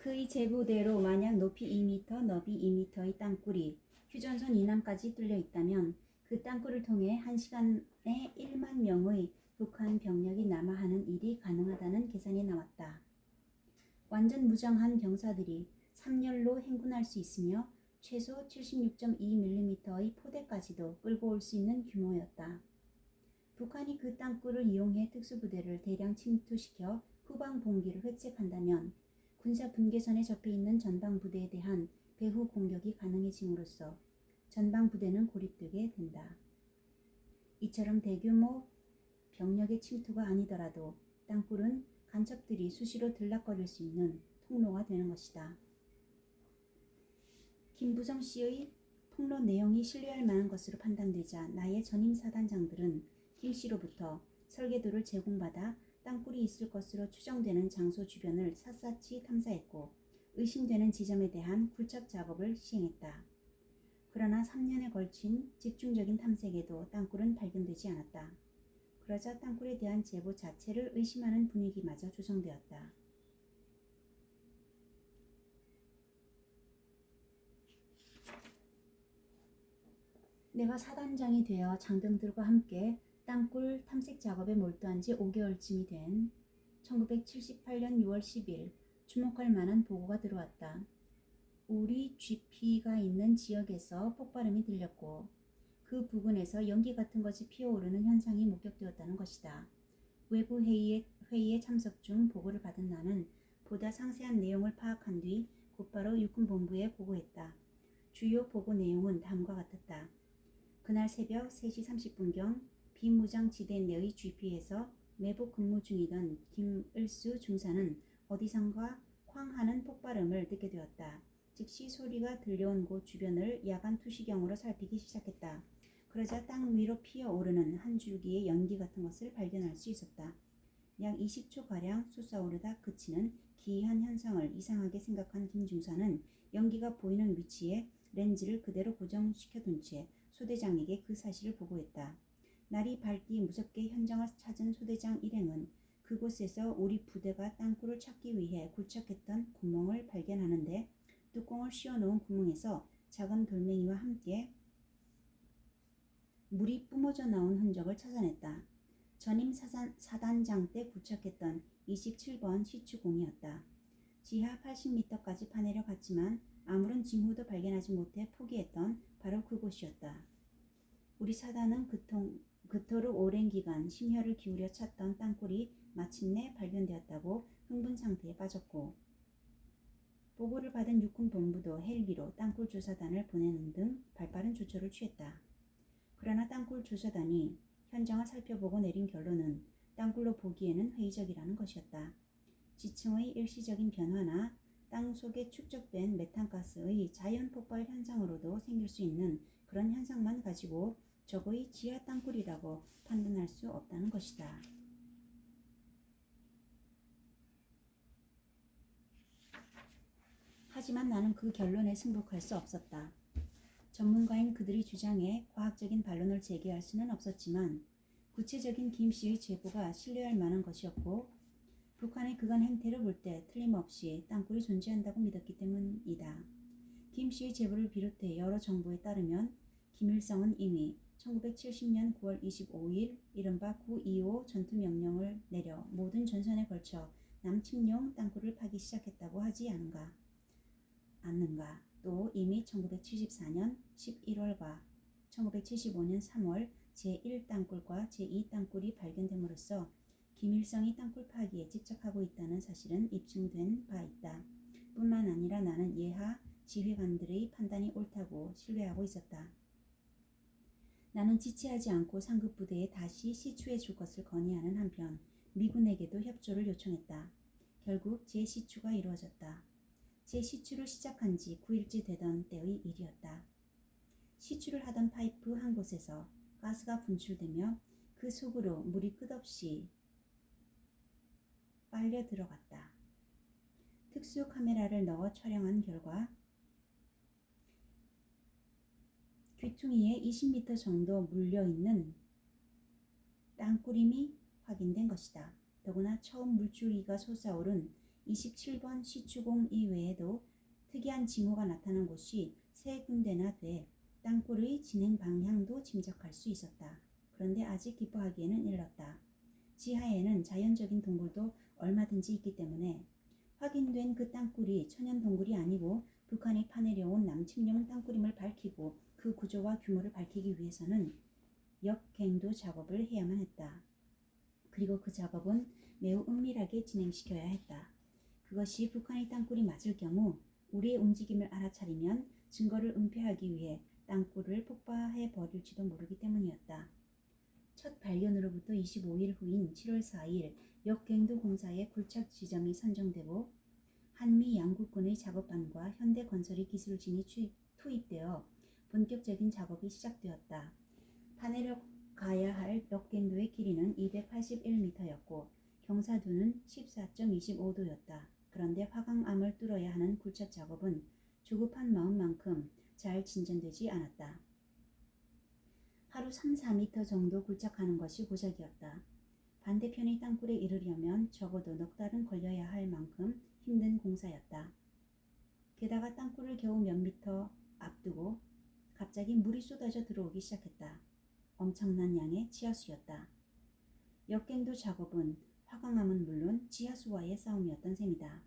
그의 제보대로 만약 높이 2m, 너비 2m의 땅굴이 휴전선 이남까지 뚫려 있다면 그 땅굴을 통해 1시간에 1만 명의 북한 병력이 남하하는 일이 가능하다는 계산이 나왔다. 완전 무장한 병사들이 3열로 행군할 수 있으며 최소 76.2mm의 포대까지도 끌고 올 수 있는 규모였다. 북한이 그 땅굴을 이용해 특수부대를 대량 침투시켜 후방 봉기를 획책한다면 군사 분계선에 접해있는 전방부대에 대한 배후 공격이 가능해짐으로써 전방부대는 고립되게 된다. 이처럼 대규모 병력의 침투가 아니더라도 땅굴은 간첩들이 수시로 들락거릴 수 있는 통로가 되는 것이다. 김부성 씨의 폭로 내용이 신뢰할 만한 것으로 판단되자 나의 전임 사단장들은 김 씨로부터 설계도를 제공받아 땅굴이 있을 것으로 추정되는 장소 주변을 샅샅이 탐사했고 의심되는 지점에 대한 굴착 작업을 시행했다. 그러나 3년에 걸친 집중적인 탐색에도 땅굴은 발견되지 않았다. 그러자 땅굴에 대한 제보 자체를 의심하는 분위기마저 조성되었다. 내가 사단장이 되어 장병들과 함께 땅굴 탐색 작업에 몰두한 지 5개월쯤이 된 1978년 6월 10일 주목할 만한 보고가 들어왔다. 우리 GP가 있는 지역에서 폭발음이 들렸고 그 부근에서 연기 같은 것이 피어오르는 현상이 목격되었다는 것이다. 외부 회의에 참석 중 보고를 받은 나는 보다 상세한 내용을 파악한 뒤 곧바로 육군본부에 보고했다. 주요 보고 내용은 다음과 같았다. 그날 새벽 3시 30분경 비무장지대 내의 GP에서 매복 근무 중이던 김을수 중사는 어디선가 쾅 하는 폭발음을 듣게 되었다. 즉시 소리가 들려온 곳 주변을 야간 투시경으로 살피기 시작했다. 그러자 땅 위로 피어오르는 한 줄기의 연기 같은 것을 발견할 수 있었다. 약 20초가량 솟아오르다 그치는 기이한 현상을 이상하게 생각한 김 중사는 연기가 보이는 위치에 렌즈를 그대로 고정시켜둔 채 소대장에게 그 사실을 보고했다. 날이 밝기 무섭게 현장을 찾은 소대장 일행은 그곳에서 우리 부대가 땅굴을 찾기 위해 굴착했던 구멍을 발견하는데 뚜껑을 씌워놓은 구멍에서 작은 돌멩이와 함께 물이 뿜어져 나온 흔적을 찾아냈다. 전임 사단장 때 굴착했던 27번 시추공이었다. 지하 80m까지 파내려 갔지만 아무런 징후도 발견하지 못해 포기했던 바로 그곳이었다. 우리 사단은 그토록 오랜 기간 심혈을 기울여 찾던 땅굴이 마침내 발견되었다고 흥분 상태에 빠졌고 보고를 받은 육군본부도 헬기로 땅굴 조사단을 보내는 등 발빠른 조처를 취했다. 그러나 땅굴 조사단이 현장을 살펴보고 내린 결론은 땅굴로 보기에는 회의적이라는 것이었다. 지층의 일시적인 변화나 땅 속에 축적된 메탄가스의 자연 폭발 현상으로도 생길 수 있는 그런 현상만 가지고 저거의 지하 땅굴이라고 판단할 수 없다는 것이다. 하지만 나는 그 결론에 승복할 수 없었다. 전문가인 그들의 주장에 과학적인 반론을 제기할 수는 없었지만 구체적인 김 씨의 제보가 신뢰할 만한 것이었고 북한의 그간 행태를 볼 때 틀림없이 땅굴이 존재한다고 믿었기 때문이다. 김 씨의 제보를 비롯해 여러 정보에 따르면 김일성은 이미 1970년 9월 25일 이른바 9.25 전투명령을 내려 모든 전선에 걸쳐 남침용 땅굴을 파기 시작했다고 하지 않는가. 또 이미 1974년 11월과 1975년 3월 제1땅굴과 제2땅굴이 발견됨으로써 김일성이 땅굴 파기에 집착하고 있다는 사실은 입증된 바 있다. 뿐만 아니라 나는 예하 지휘관들의 판단이 옳다고 신뢰하고 있었다. 나는 지체하지 않고 상급 부대에 다시 시추해 줄 것을 건의하는 한편 미군에게도 협조를 요청했다. 결국 재시추가 이루어졌다. 재시추를 시작한 지 9일째 되던 때의 일이었다. 시추를 하던 파이프 한 곳에서 가스가 분출되며 그 속으로 물이 끝없이 빨려 들어갔다. 특수 카메라를 넣어 촬영한 결과 귀퉁이에 20m 정도 물려있는 땅굴임이 확인된 것이다. 더구나 처음 물줄기가 솟아오른 27번 시추공 이외에도 특이한 징후가 나타난 곳이 3군데나 돼 땅굴의 진행 방향도 짐작할 수 있었다. 그런데 아직 기뻐하기에는 일렀다. 지하에는 자연적인 동굴도 얼마든지 있기 때문에 확인된 그 땅굴이 천연 동굴이 아니고 북한이 파내려온 남침용 땅굴임을 밝히고 그 구조와 규모를 밝히기 위해서는 역갱도 작업을 해야만 했다. 그리고 그 작업은 매우 은밀하게 진행시켜야 했다. 그것이 북한의 땅굴이 맞을 경우 우리의 움직임을 알아차리면 증거를 은폐하기 위해 땅굴을 폭파해 버릴지도 모르기 때문이었다. 첫 발견으로부터 25일 후인 7월 4일 역갱도 공사의 굴착 지점이 선정되고 한미 양국군의 작업반과 현대건설의 기술진이 투입되어 본격적인 작업이 시작되었다. 파내려 가야 할 역갱도의 길이는 281m였고 경사도는 14.25도였다. 그런데 화강암을 뚫어야 하는 굴착 작업은 조급한 마음만큼 잘 진전되지 않았다. 하루 3-4m 정도 굴착하는 것이 고작이었다. 반대편의 땅굴에 이르려면 적어도 넉 달은 걸려야 할 만큼 힘든 공사였다. 게다가 땅굴을 겨우 몇 미터 앞두고 갑자기 물이 쏟아져 들어오기 시작했다. 엄청난 양의 지하수였다. 역갱도 작업은 화강암은 물론 지하수와의 싸움이었던 셈이다.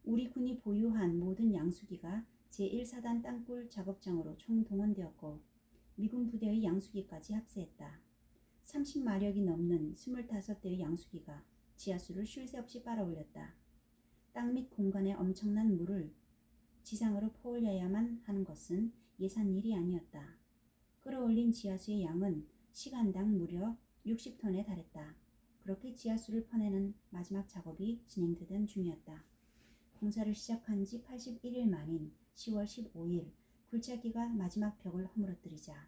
우리 군이 보유한 모든 양수기가 제1사단 땅굴 작업장으로 총동원되었고 미군 부대의 양수기까지 합세했다. 30마력이 넘는 25대의 양수기가 지하수를 쉴 새 없이 빨아올렸다. 땅 및 공간에 엄청난 물을 지상으로 퍼올려야만 하는 것은 예산 일이 아니었다. 끌어올린 지하수의 양은 시간당 무려 60톤에 달했다. 그렇게 지하수를 퍼내는 마지막 작업이 진행되던 중이었다. 공사를 시작한 지 81일 만인 10월 15일 굴착기가 마지막 벽을 허물어뜨리자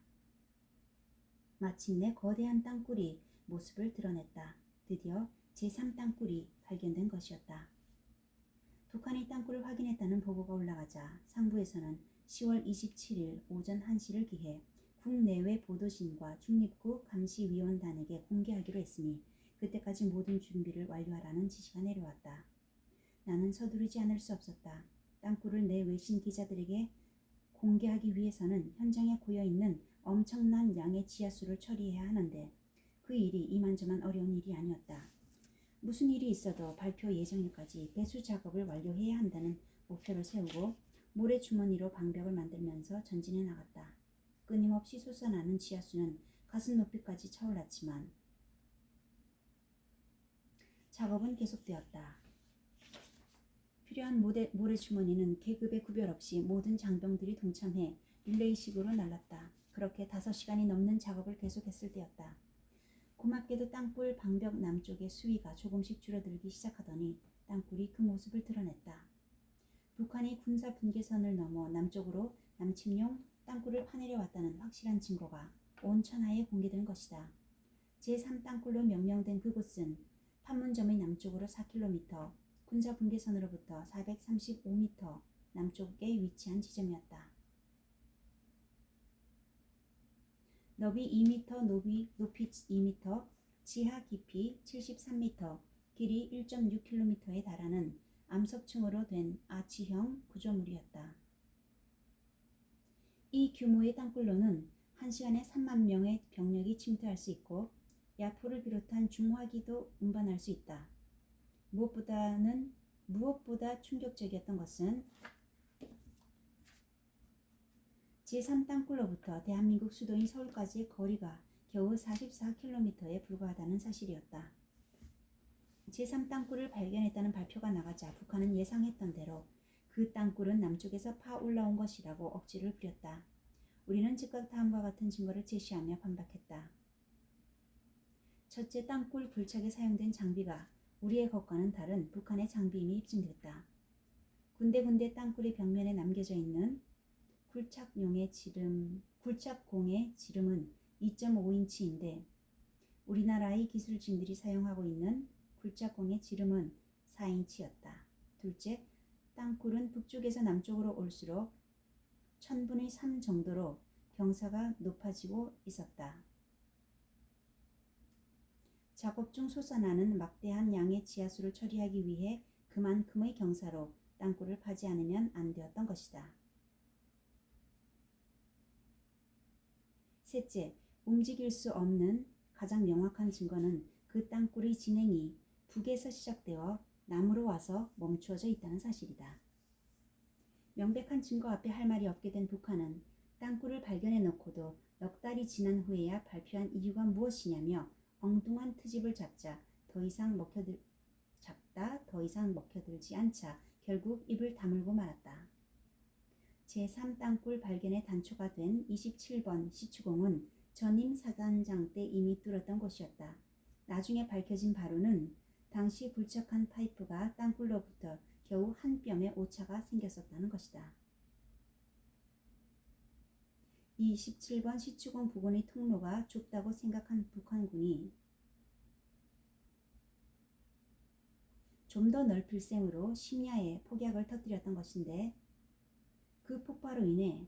마침내 거대한 땅굴이 모습을 드러냈다. 드디어 제3땅굴이 발견된 것이었다. 북한이 땅굴을 확인했다는 보고가 올라가자 상부에서는 10월 27일 오전 1시를 기해 국내외 보도진과 중립국 감시위원단에게 공개하기로 했으니 그때까지 모든 준비를 완료하라는 지시가 내려왔다. 나는 서두르지 않을 수 없었다. 땅굴을 내 외신 기자들에게 공개하기 위해서는 현장에 고여있는 엄청난 양의 지하수를 처리해야 하는데 그 일이 이만저만 어려운 일이 아니었다. 무슨 일이 있어도 발표 예정일까지 배수 작업을 완료해야 한다는 목표를 세우고 모래주머니로 방벽을 만들면서 전진해 나갔다. 끊임없이 솟아나는 지하수는 가슴 높이까지 차올랐지만 작업은 계속되었다. 필요한 모래주머니는 계급의 구별 없이 모든 장병들이 동참해 릴레이식으로 날랐다. 그렇게 5시간이 넘는 작업을 계속했을 때였다. 고맙게도 땅굴 방벽 남쪽의 수위가 조금씩 줄어들기 시작하더니 땅굴이 그 모습을 드러냈다. 북한이 군사 분계선을 넘어 남쪽으로 남침용 땅굴을 파내려 왔다는 확실한 증거가 온 천하에 공개된 것이다. 제3땅굴로 명명된 그곳은 판문점의 남쪽으로 4km, 군사 분계선으로부터 435m 남쪽에 위치한 지점이었다. 너비 2m, 높이 2m, 지하 깊이 73m, 길이 1.6km에 달하는 암석층으로 된 아치형 구조물이었다. 이 규모의 땅굴로는 1시간에 3만 명의 병력이 침투할 수 있고 야포를 비롯한 중화기도 운반할 수 있다. 무엇보다 충격적이었던 것은 제3땅굴로부터 대한민국 수도인 서울까지의 거리가 겨우 44km에 불과하다는 사실이었다. 제3땅굴을 발견했다는 발표가 나가자 북한은 예상했던 대로 그 땅굴은 남쪽에서 파 올라온 것이라고 억지를 부렸다. 우리는 즉각 다음과 같은 증거를 제시하며 반박했다. 첫째, 땅굴 굴착에 사용된 장비가 우리의 것과는 다른 북한의 장비임이 입증됐다. 군데군데 땅굴의 벽면에 남겨져 있는 굴착공의 지름은 2.5인치인데 우리나라의 기술진들이 사용하고 있는 굴착공의 지름은 4인치였다. 둘째, 땅굴은 북쪽에서 남쪽으로 올수록 1000분의 3 정도로 경사가 높아지고 있었다. 작업 중 솟아나는 막대한 양의 지하수를 처리하기 위해 그만큼의 경사로 땅굴을 파지 않으면 안 되었던 것이다. 셋째, 움직일 수 없는 가장 명확한 증거는 그 땅굴의 진행이 북에서 시작되어 남으로 와서 멈추어져 있다는 사실이다. 명백한 증거 앞에 할 말이 없게 된 북한은 땅굴을 발견해 놓고도 넉 달이 지난 후에야 발표한 이유가 무엇이냐며 엉뚱한 트집을 잡다 더 이상 먹혀들지 않자 결국 입을 다물고 말았다. 제3땅굴 발견의 단초가 된 27번 시추공은 전임 사단장 때 이미 뚫었던 곳이었다. 나중에 밝혀진 바로는 당시 굴착한 파이프가 땅굴로부터 겨우 한 뼘의 오차가 생겼었다는 것이다. 27번 시추공 부근의 통로가 좁다고 생각한 북한군이 좀 더 넓힐 셈으로 심야에 폭약을 터뜨렸던 것인데 그 폭발로 인해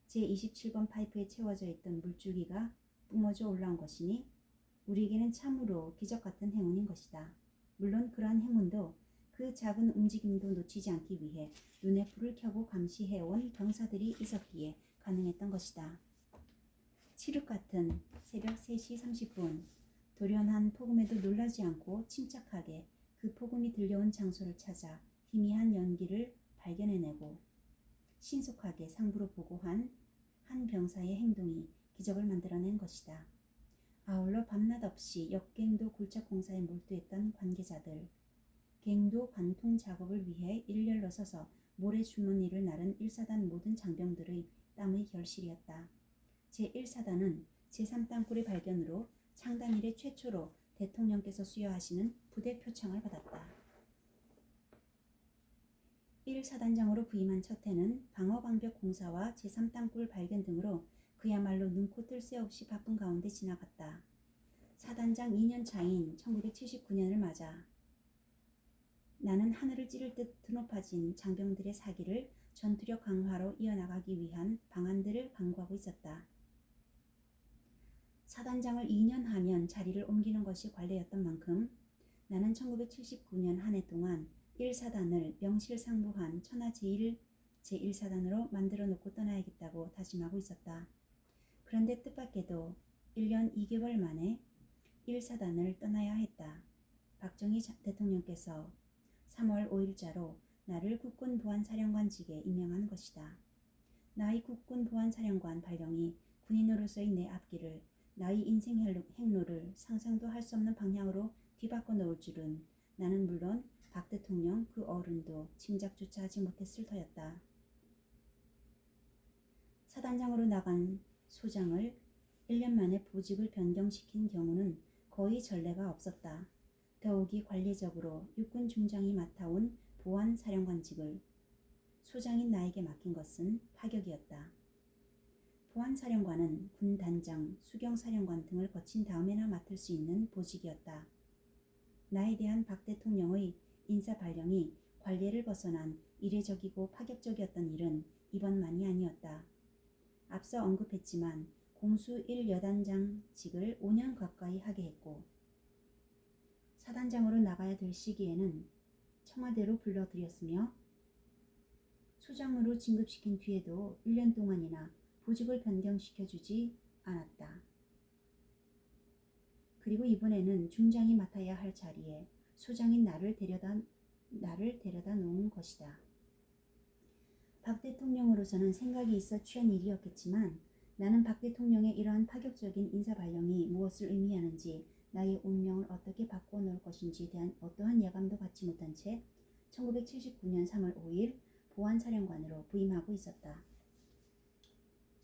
제27번 파이프에 채워져 있던 물줄기가 뿜어져 올라온 것이니 우리에게는 참으로 기적같은 행운인 것이다. 물론 그러한 행운도 그 작은 움직임도 놓치지 않기 위해 눈에 불을 켜고 감시해온 병사들이 있었기에 가능했던 것이다. 칠흑 같은 새벽 3시 30분 돌연한 폭음에도 놀라지 않고 침착하게 그 폭음이 들려온 장소를 찾아 희미한 연기를 발견해내고 신속하게 상부로 보고한 한 병사의 행동이 기적을 만들어낸 것이다. 아울러 밤낮 없이 역갱도 굴착 공사에 몰두했던 관계자들, 갱도 관통 작업을 위해 일렬로 서서 모래주머니를 나른 1사단 모든 장병들의 땀의 결실이었다. 제1사단은 제3땅굴의 발견으로 창단 이래 최초로 대통령께서 수여하시는 부대 표창을 받았다. 1사단장으로 부임한 첫 해는 방어방벽 공사와 제3땅굴 발견 등으로 그야말로 눈코 뜰 새 없이 바쁜 가운데 지나갔다. 사단장 2년 차인 1979년을 맞아 나는 하늘을 찌를 듯 드높아진 장병들의 사기를 전투력 강화로 이어나가기 위한 방안들을 강구하고 있었다. 사단장을 2년 하면 자리를 옮기는 것이 관례였던 만큼 나는 1979년 한 해 동안 1사단을 명실상부한 제1사단으로 만들어 놓고 떠나야겠다고 다짐하고 있었다. 그런데 뜻밖에도 1년 2개월 만에 1사단을 떠나야 했다. 박정희 대통령께서 3월 5일자로 나를 국군보안사령관직에 임명한 것이다. 나의 국군보안사령관 발령이 군인으로서의 내 앞길을, 나의 인생 행로를 상상도 할 수 없는 방향으로 뒤바꿔 놓을 줄은 나는 물론 박 대통령 그 어른도 짐작조차 하지 못했을 터였다. 사단장으로 나간 소장을 1년 만에 보직을 변경시킨 경우는 거의 전례가 없었다. 더욱이 관리적으로 육군 중장이 맡아온 보안사령관직을 소장인 나에게 맡긴 것은 파격이었다. 보안사령관은 군단장, 수경사령관 등을 거친 다음에나 맡을 수 있는 보직이었다. 나에 대한 박 대통령의 인사 발령이 관례를 벗어난 이례적이고 파격적이었던 일은 이번만이 아니었다. 앞서 언급했지만 공수 1여단장직을 5년 가까이 하게 했고 사단장으로 나가야 될 시기에는 청와대로 불러들였으며 소장으로 진급시킨 뒤에도 1년 동안이나 보직을 변경시켜주지 않았다. 그리고 이번에는 중장이 맡아야 할 자리에 소장인 나를 데려다 놓은 것이다. 박 대통령으로서는 생각이 있어 취한 일이었겠지만 나는 박 대통령의 이러한 파격적인 인사 발령이 무엇을 의미하는지 나의 운명을 어떻게 바꿔 놓을 것인지에 대한 어떠한 예감도 받지 못한 채 1979년 3월 5일 보안사령관으로 부임하고 있었다.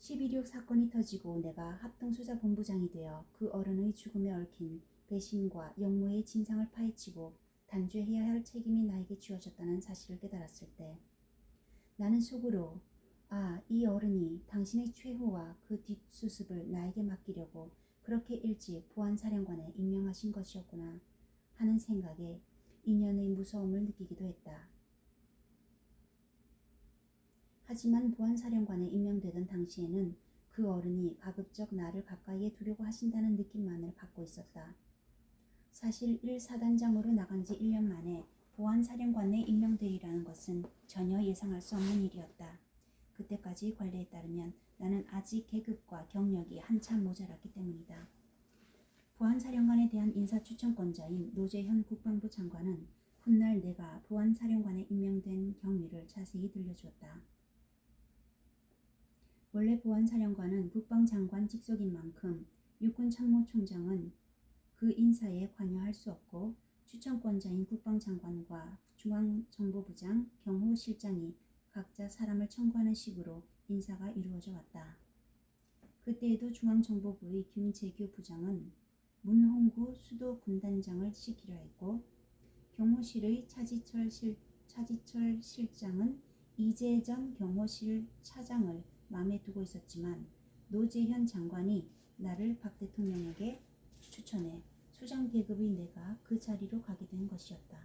11.6 사건이 터지고 내가 합동수사본부장이 되어 그 어른의 죽음에 얽힌 배신과 역모의 진상을 파헤치고 단죄해야 할 책임이 나에게 쥐어졌다는 사실을 깨달았을 때 나는 속으로 이 어른이 당신의 최후와 그 뒷수습을 나에게 맡기려고 그렇게 일찍 보안사령관에 임명하신 것이었구나 하는 생각에 인연의 무서움을 느끼기도 했다. 하지만 보안사령관에 임명되던 당시에는 그 어른이 가급적 나를 가까이에 두려고 하신다는 느낌만을 갖고 있었다. 사실 1사단장으로 나간 지 1년 만에 보안사령관에 임명되리라는 것은 전혀 예상할 수 없는 일이었다. 그때까지 관례에 따르면 나는 아직 계급과 경력이 한참 모자랐기 때문이다. 보안사령관에 대한 인사추천권자인 노재현 국방부 장관은 훗날 내가 보안사령관에 임명된 경위를 자세히 들려주었다. 원래 보안사령관은 국방장관 직속인 만큼 육군참모총장은 그 인사에 관여할 수 없고 추천권자인 국방장관과 중앙정보부장, 경호실장이 각자 사람을 청구하는 식으로 인사가 이루어져 왔다. 그때에도 중앙정보부의 김재규 부장은 문홍구 수도군단장을 시키려 했고 경호실의 차지철 실장은 이재전 경호실 차장을 마음에 두고 있었지만 노재현 장관이 나를 박 대통령에게 추천해 수장 계급의 내가 그 자리로 가게 된 것이었다.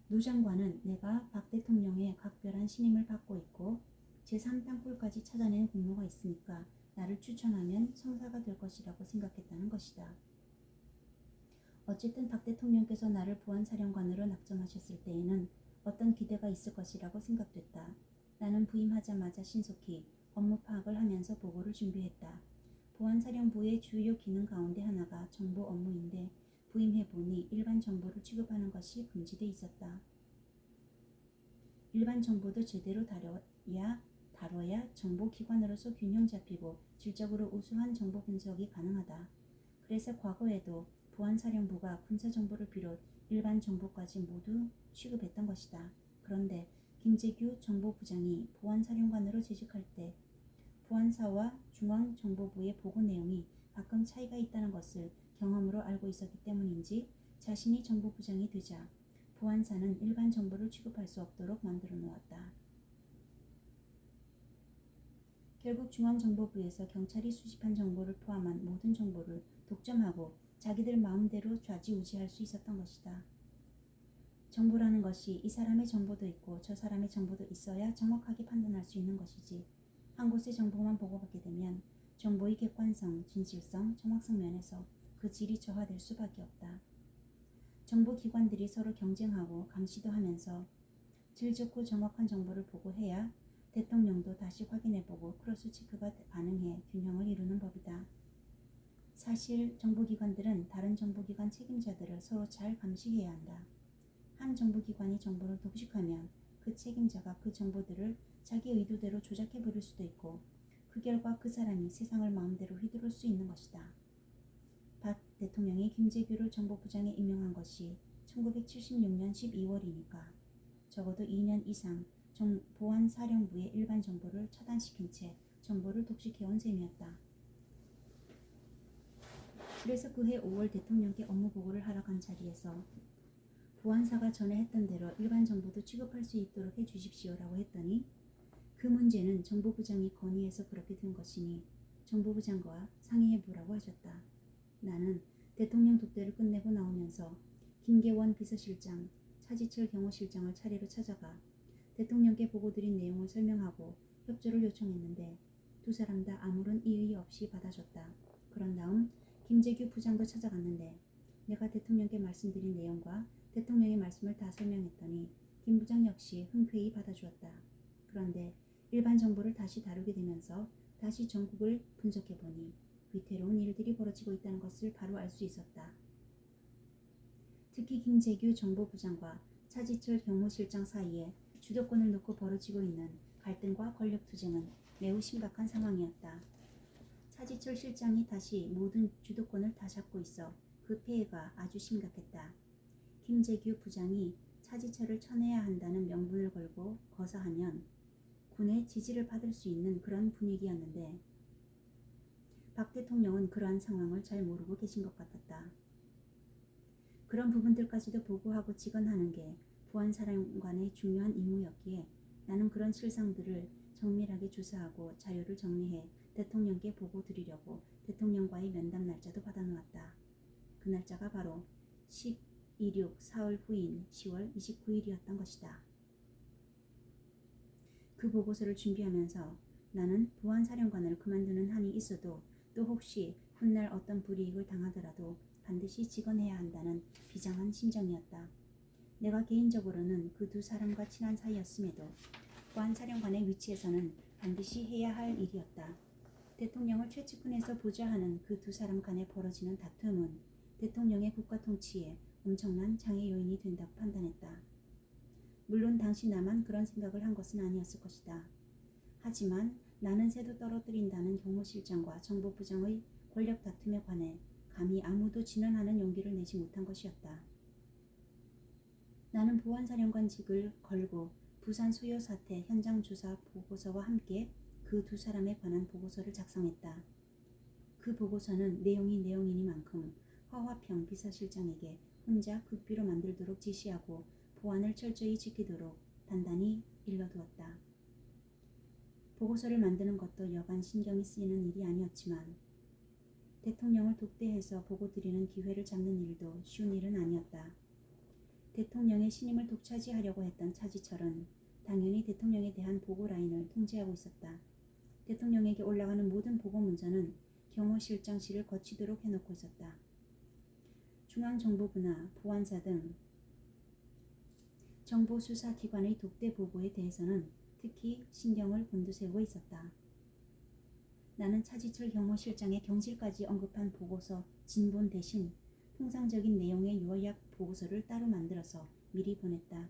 노 장관은 내가 박 대통령의 각별한 신임을 받고 있고 제3땅굴까지 찾아낸 공로가 있으니까 나를 추천하면 성사가 될 것이라고 생각했다는 것이다. 어쨌든 박 대통령께서 나를 보안사령관으로 낙점하셨을 때에는 어떤 기대가 있을 것이라고 생각됐다. 나는 부임하자마자 신속히 업무 파악을 하면서 보고를 준비했다. 보안사령부의 주요 기능 가운데 하나가 정보 업무인데 부임해보니 일반 정보를 취급하는 것이 금지돼 있었다. 일반 정보도 제대로 다뤄야 정보기관으로서 균형 잡히고 질적으로 우수한 정보 분석이 가능하다. 그래서 과거에도 보안사령부가 군사정보를 비롯 일반 정보까지 모두 취급했던 것이다. 그런데 김재규 정보부장이 보안사령관으로 재직할 때 보안사와 중앙정보부의 보고 내용이 가끔 차이가 있다는 것을 경험으로 알고 있었기 때문인지 자신이 정보부장이 되자 보안사는 일반 정보를 취급할 수 없도록 만들어 놓았다. 결국 중앙정보부에서 경찰이 수집한 정보를 포함한 모든 정보를 독점하고 자기들 마음대로 좌지우지할 수 있었던 것이다. 정보라는 것이 이 사람의 정보도 있고 저 사람의 정보도 있어야 정확하게 판단할 수 있는 것이지 한 곳의 정보만 보고받게 되면 정보의 객관성, 진실성, 정확성 면에서 그 질이 저하될 수밖에 없다. 정보기관들이 서로 경쟁하고 감시도 하면서 질 좋고 정확한 정보를 보고해야 대통령도 다시 확인해보고 크로스 체크가 가능해 균형을 이루는 법이다. 사실 정보기관들은 다른 정보기관 책임자들을 서로 잘 감시해야 한다. 한 정보기관이 정보를 독식하면 그 책임자가 그 정보들을 자기 의도대로 조작해버릴 수도 있고 그 결과 그 사람이 세상을 마음대로 휘두를 수 있는 것이다. 박 대통령이 김재규를 정보부장에 임명한 것이 1976년 12월이니까 적어도 2년 이상 보안사령부의 일반 정보를 차단시킨 채 정보를 독식해온 셈이었다. 그래서 그해 5월 대통령께 업무 보고를 하러 간 자리에서 보안사가 전에 했던 대로 일반 정보도 취급할 수 있도록 해주십시오라고 했더니 그 문제는 정보부장이 건의해서 그렇게 된 것이니 정보부장과 상의해보라고 하셨다. 나는 대통령 독대를 끝내고 나오면서 김계원 비서실장, 차지철 경호실장을 차례로 찾아가 대통령께 보고드린 내용을 설명하고 협조를 요청했는데 두 사람 다 아무런 이의 없이 받아줬다. 그런 다음 김재규 부장도 찾아갔는데 내가 대통령께 말씀드린 내용과 대통령의 말씀을 다 설명했더니 김 부장 역시 흔쾌히 받아주었다. 그런데 일반 정보를 다시 다루게 되면서 다시 전국을 분석해보니 위태로운 일들이 벌어지고 있다는 것을 바로 알 수 있었다. 특히 김재규 정보부장과 차지철 경호실장 사이에 주도권을 놓고 벌어지고 있는 갈등과 권력투쟁은 매우 심각한 상황이었다. 차지철 실장이 다시 모든 주도권을 다 잡고 있어 그 폐해가 아주 심각했다. 김재규 부장이 차지철을 쳐내야 한다는 명분을 걸고 거사하면 군의 지지를 받을 수 있는 그런 분위기였는데 박 대통령은 그러한 상황을 잘 모르고 계신 것 같았다. 그런 부분들까지도 보고하고 직언하는 게 보안사령관의 중요한 임무였기에 나는 그런 실상들을 정밀하게 조사하고 자료를 정리해 대통령께 보고 드리려고 대통령과의 면담 날짜도 받아놓았다. 그 날짜가 바로 12.6 사흘 후인 10월 29일이었던 것이다. 그 보고서를 준비하면서 나는 보안사령관을 그만두는 한이 있어도 또 혹시 훗날 어떤 불이익을 당하더라도 반드시 직언해야 한다는 비장한 심정이었다. 내가 개인적으로는 그 두 사람과 친한 사이였음에도 보안사령관의 위치에서는 반드시 해야 할 일이었다. 대통령을 최측근에서 보좌하는 그 두 사람 간에 벌어지는 다툼은 대통령의 국가 통치에 엄청난 장애 요인이 된다고 판단했다. 물론 당시 나만 그런 생각을 한 것은 아니었을 것이다. 하지만 나는 새도 떨어뜨린다는 경호실장과 정보부장의 권력 다툼에 관해 감히 아무도 진언하는 용기를 내지 못한 것이었다. 나는 보안사령관직을 걸고 부산 수요 사태 현장 조사 보고서와 함께 그 두 사람에 관한 보고서를 작성했다. 그 보고서는 내용이니만큼 화화평 비서실장에게 혼자 극비로 만들도록 지시하고 보안을 철저히 지키도록 단단히 일러두었다. 보고서를 만드는 것도 여간 신경이 쓰이는 일이 아니었지만 대통령을 독대해서 보고드리는 기회를 잡는 일도 쉬운 일은 아니었다. 대통령의 신임을 독차지하려고 했던 차지철은 당연히 대통령에 대한 보고 라인을 통제하고 있었다. 대통령에게 올라가는 모든 보고 문서는 경호실장실을 거치도록 해놓고 있었다. 중앙정보부나 보안사 등 정보수사기관의 독대 보고에 대해서는 특히 신경을 곤두세우고 있었다. 나는 차지철 경호실장의 경질까지 언급한 보고서 진본 대신 통상적인 내용의 요약 보고서를 따로 만들어서 미리 보냈다.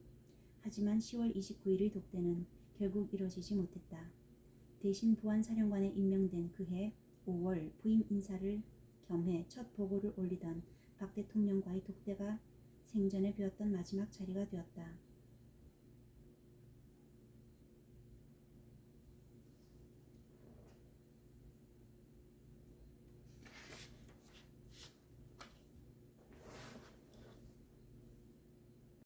하지만 10월 29일의 독대는 결국 이뤄지지 못했다. 대신 보안사령관에 임명된 그해 5월 부임 인사를 겸해 첫 보고를 올리던 박 대통령과의 독대가 생전에 배웠던 마지막 자리가 되었다.